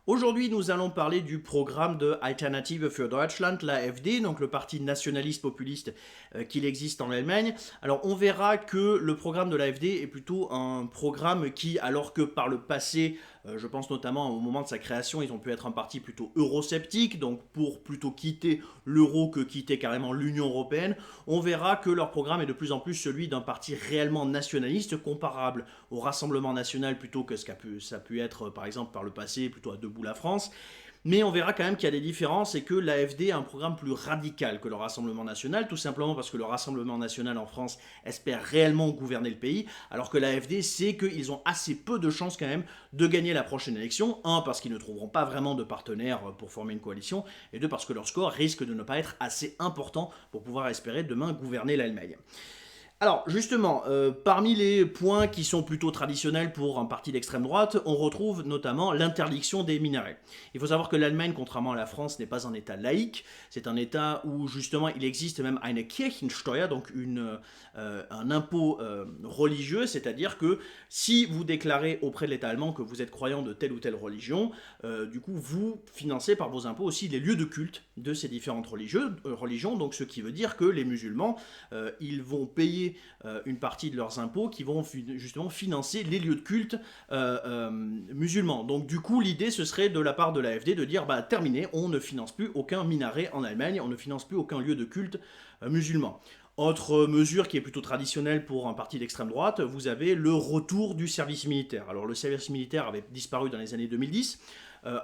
Aujourd'hui, nous allons parler du programme de Alternative für Deutschland, l'AfD, donc le parti nationaliste populiste qu'il existe en Allemagne. Alors, on verra que le programme de l'AfD est plutôt un programme qui, alors que par le passé, je pense notamment au moment de sa création, ils ont pu être un parti plutôt eurosceptique, donc pour plutôt quitter l'euro que quitter carrément l'Union européenne, on verra que leur programme est de plus en plus celui d'un parti réellement nationaliste, comparable au Rassemblement national plutôt que ça a pu être par exemple par le passé, plutôt à Debout la France. Mais on verra quand même qu'il y a des différences et que l'AfD a un programme plus radical que le Rassemblement national, tout simplement parce que le Rassemblement national en France espère réellement gouverner le pays, alors que l'AfD sait qu'ils ont assez peu de chances quand même de gagner la prochaine élection. Un, parce qu'ils ne trouveront pas vraiment de partenaires pour former une coalition, et deux, parce que leur score risque de ne pas être assez important pour pouvoir espérer demain gouverner l'Allemagne. Alors justement, parmi les points qui sont plutôt traditionnels pour un parti d'extrême droite, on retrouve notamment l'interdiction des minarets. Il faut savoir que l'Allemagne, contrairement à la France, n'est pas un État laïque, c'est un État où justement il existe même eine Kirchensteuer, donc un impôt religieux, c'est-à-dire que si vous déclarez auprès de l'État allemand que vous êtes croyant de telle ou telle religion, du coup vous financez par vos impôts aussi les lieux de culte de ces différentes religions, donc ce qui veut dire que les musulmans, ils vont payer une partie de leurs impôts qui vont justement financer les lieux de culte musulmans. Donc du coup, l'idée, ce serait de la part de l'AfD de dire, terminé, on ne finance plus aucun minaret en Allemagne, on ne finance plus aucun lieu de culte musulman. Autre mesure qui est plutôt traditionnelle pour un parti d'extrême droite, vous avez le retour du service militaire. Alors le service militaire avait disparu dans les années 2010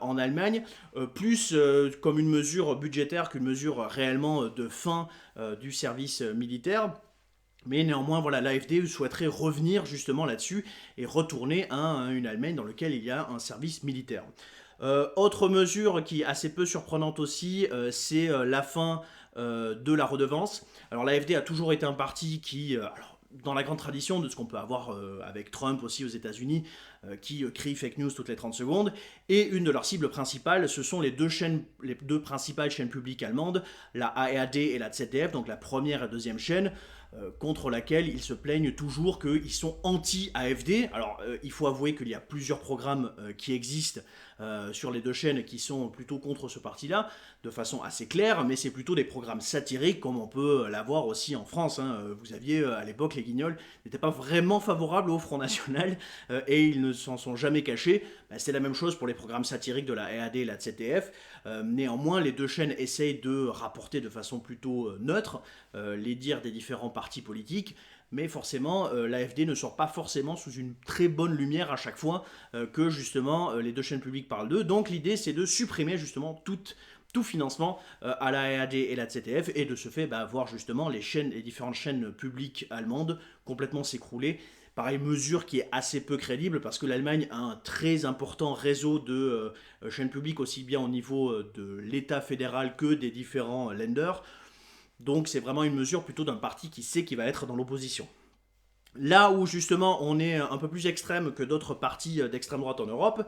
en Allemagne, plus comme une mesure budgétaire qu'une mesure réellement de fin du service militaire. Mais néanmoins, voilà, l'AfD souhaiterait revenir justement là-dessus et retourner à une Allemagne dans laquelle il y a un service militaire. Autre mesure qui est assez peu surprenante aussi, c'est la fin de la redevance. Alors l'AfD a toujours été un parti qui, dans la grande tradition de ce qu'on peut avoir avec Trump aussi aux États-Unis, qui crie fake news toutes les 30 secondes. Et une de leurs cibles principales, ce sont les deux principales chaînes publiques allemandes, la ARD et la ZDF, donc la première et deuxième chaîne, contre laquelle ils se plaignent toujours qu'ils sont anti-AfD. Alors, il faut avouer qu'il y a plusieurs programmes qui existent sur les deux chaînes qui sont plutôt contre ce parti-là, de façon assez claire, mais c'est plutôt des programmes satiriques, comme on peut l'avoir aussi en France. Vous aviez, à l'époque, les Guignols n'étaient pas vraiment favorables au Front National, et ils ne s'en sont jamais cachés. C'est la même chose pour les programmes satiriques de la RAD et la ZDF. Néanmoins, les deux chaînes essayent de rapporter de façon plutôt neutre les dires des différents partis politiques, mais forcément l'AfD ne sort pas forcément sous une très bonne lumière à chaque fois que justement les deux chaînes publiques parlent d'eux. Donc l'idée, c'est de supprimer justement tout financement à la RAD et la ZDF, et de ce fait voir justement les différentes chaînes publiques allemandes complètement s'écrouler. Pareil, mesure qui est assez peu crédible parce que l'Allemagne a un très important réseau de chaînes publiques, aussi bien au niveau de l'État fédéral que des différents lenders. Donc c'est vraiment une mesure plutôt d'un parti qui sait qu'il va être dans l'opposition. Là où justement on est un peu plus extrême que d'autres partis d'extrême droite en Europe,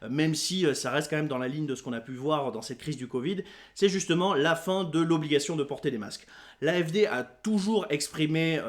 même si ça reste quand même dans la ligne de ce qu'on a pu voir dans cette crise du Covid, c'est justement la fin de l'obligation de porter des masques. L'AfD a toujours exprimé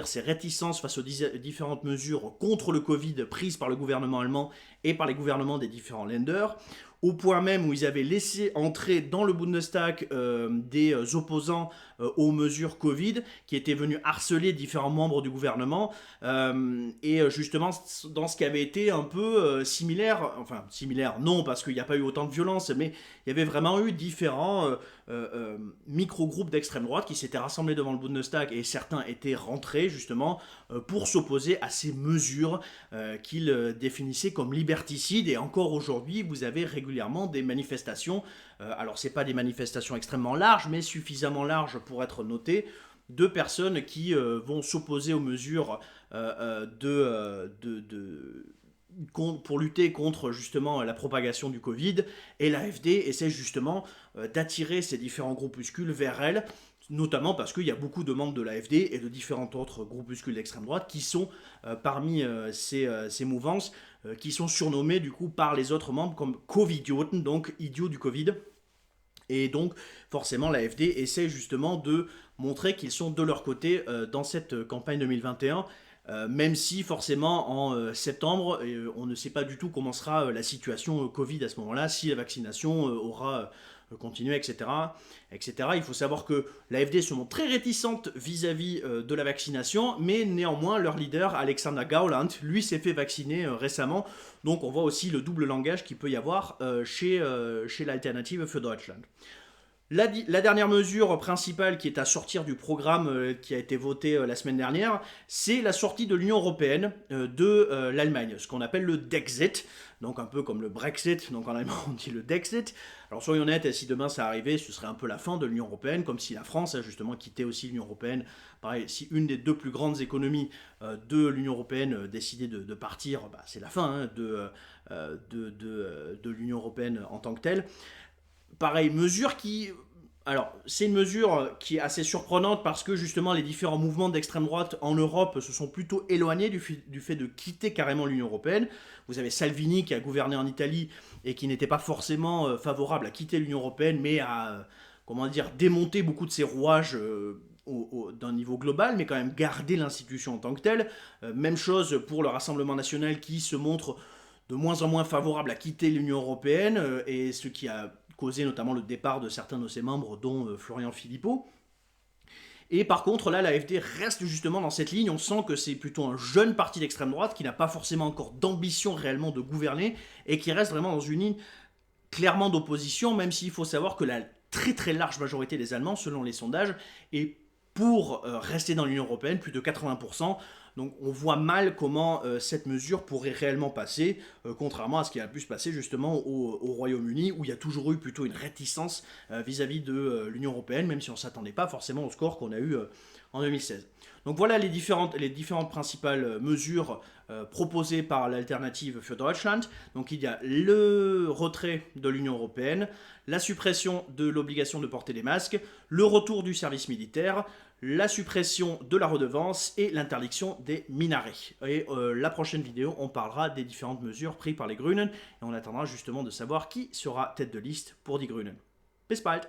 ses réticences face aux différentes mesures contre le Covid prises par le gouvernement allemand et par les gouvernements des différents lenders, au point même où ils avaient laissé entrer dans le Bundestag des opposants aux mesures Covid, qui étaient venus harceler différents membres du gouvernement, et justement dans ce qui avait été un peu similaire, enfin similaire non parce qu'il n'y a pas eu autant de violence, mais il y avait vraiment eu différents micro-groupes d'extrême droite qui s'étaient rassemblés devant le Bundestag, et certains étaient rentrés justement pour s'opposer à ces mesures qu'ils définissaient comme liberticides. Et encore aujourd'hui, vous avez régulièrement des manifestations, alors c'est pas des manifestations extrêmement larges, mais suffisamment larges pour être notées, de personnes qui vont s'opposer aux mesures pour lutter contre justement la propagation du Covid, et l'AfD essaie justement d'attirer ces différents groupuscules vers elle, notamment parce qu'il y a beaucoup de membres de l'AfD et de différents autres groupuscules d'extrême droite qui sont parmi ces mouvances, qui sont surnommés du coup par les autres membres comme Covidioten, donc idiots du Covid. Et donc, forcément, l'AfD essaie justement de montrer qu'ils sont de leur côté dans cette campagne 2021, même si forcément en septembre, on ne sait pas du tout comment sera la situation Covid à ce moment-là, si la vaccination aura continué, etc., etc. Il faut savoir que l'AfD se montre très réticente vis-à-vis de la vaccination, mais néanmoins leur leader, Alexander Gauland, lui s'est fait vacciner récemment. Donc on voit aussi le double langage qu'il peut y avoir chez l'Alternative für Deutschland. La dernière mesure principale qui est à sortir du programme qui a été voté la semaine dernière, c'est la sortie de l'Union européenne de l'Allemagne, ce qu'on appelle le Dexit, donc un peu comme le Brexit, donc en allemand on dit le Dexit. Alors soyons honnêtes, si demain ça arrivait, ce serait un peu la fin de l'Union européenne, comme si la France a justement quitté aussi l'Union européenne. Pareil, si une des deux plus grandes économies de l'Union européenne décidait de partir, bah, c'est la fin de l'Union européenne en tant que telle. Pareil, mesure qui... Alors, c'est une mesure qui est assez surprenante parce que justement les différents mouvements d'extrême droite en Europe se sont plutôt éloignés du fait de quitter carrément l'Union européenne. Vous avez Salvini qui a gouverné en Italie et qui n'était pas forcément favorable à quitter l'Union européenne, mais à, comment dire, démonter beaucoup de ses rouages d'un niveau global, mais quand même garder l'institution en tant que telle. Même chose pour le Rassemblement national qui se montre de moins en moins favorable à quitter l'Union européenne, et ce qui a causé notamment le départ de certains de ses membres, dont Florian Philippot. Et par contre, là, l'AfD reste justement dans cette ligne. On sent que c'est plutôt un jeune parti d'extrême droite qui n'a pas forcément encore d'ambition réellement de gouverner et qui reste vraiment dans une ligne clairement d'opposition, même s'il faut savoir que la très très large majorité des Allemands, selon les sondages, est pour rester dans l'Union européenne, plus de 80%. Donc on voit mal comment cette mesure pourrait réellement passer, contrairement à ce qui a pu se passer justement au Royaume-Uni, où il y a toujours eu plutôt une réticence vis-à-vis de l'Union européenne, même si on ne s'attendait pas forcément au score qu'on a eu en 2016. Donc voilà les différentes principales mesures proposées par l'Alternative für Deutschland. Donc il y a le retrait de l'Union européenne, la suppression de l'obligation de porter des masques, le retour du service militaire, la suppression de la redevance et l'interdiction des minarets. Et la prochaine vidéo, on parlera des différentes mesures prises par les Grünen et on attendra justement de savoir qui sera tête de liste pour Die Grünen. Bis bald!